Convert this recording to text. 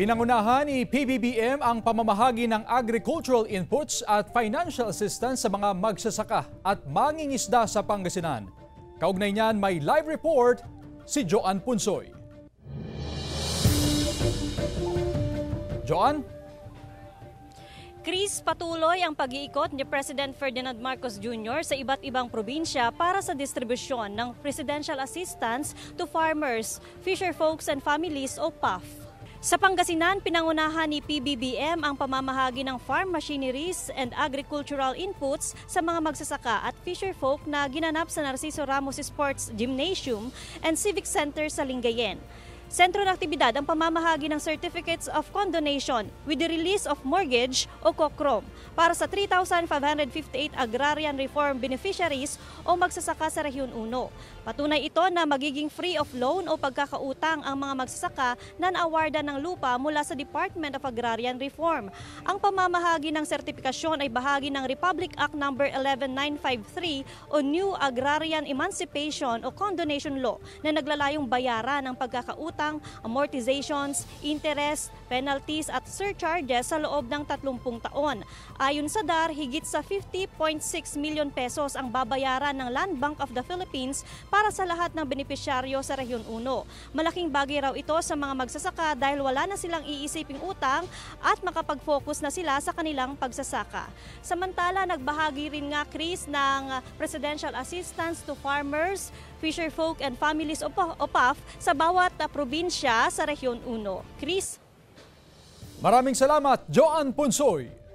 Pinangunahan ni PBBM ang pamamahagi ng agricultural inputs at financial assistance sa mga magsasaka at mangingisda sa Pangasinan. Kaugnay niyan may live report si Joan Punsoy. Joan? Chris, patuloy ang pag-iikot ni President Ferdinand Marcos Jr. sa iba't ibang probinsya para sa distribusyon ng Presidential Assistance to Farmers, Fisherfolks and Families o PAF. Sa Pangasinan, pinangunahan ni PBBM ang pamamahagi ng farm machineries and agricultural inputs sa mga magsasaka at fisherfolk na ginanap sa Narciso Ramos Sports Gymnasium and Civic Center sa Lingayen. Sentro ng aktibidad ang pamamahagi ng Certificates of Condonation with the release of mortgage o COCROM para sa 3,558 agrarian reform beneficiaries o magsasaka sa Rehiyon 1. Patunay ito na magiging free of loan o pagkakautang ang mga magsasaka na naawardan ng lupa mula sa Department of Agrarian Reform. Ang pamamahagi ng sertifikasyon ay bahagi ng Republic Act No. 11953 o New Agrarian Emancipation o Condonation Law na naglalayong bayaran ng pagkakautang, amortizations, interest, penalties at surcharges sa loob ng 30 taon. Ayon sa DAR, higit sa 50.6 million pesos ang babayaran ng Land Bank of the Philippines para sa lahat ng benepisyaryo sa Rehiyon 1. Malaking bagay raw ito sa mga magsasaka dahil wala na silang iisiping utang at makapag-focus na sila sa kanilang pagsasaka. Samantala, nagbahagi rin nga Chris ng Presidential Assistance to Farmers, Fisherfolk and Families o PAF sa bawat probinsya sa Rehiyon 1. Chris? Maraming salamat, Joan Punsoy.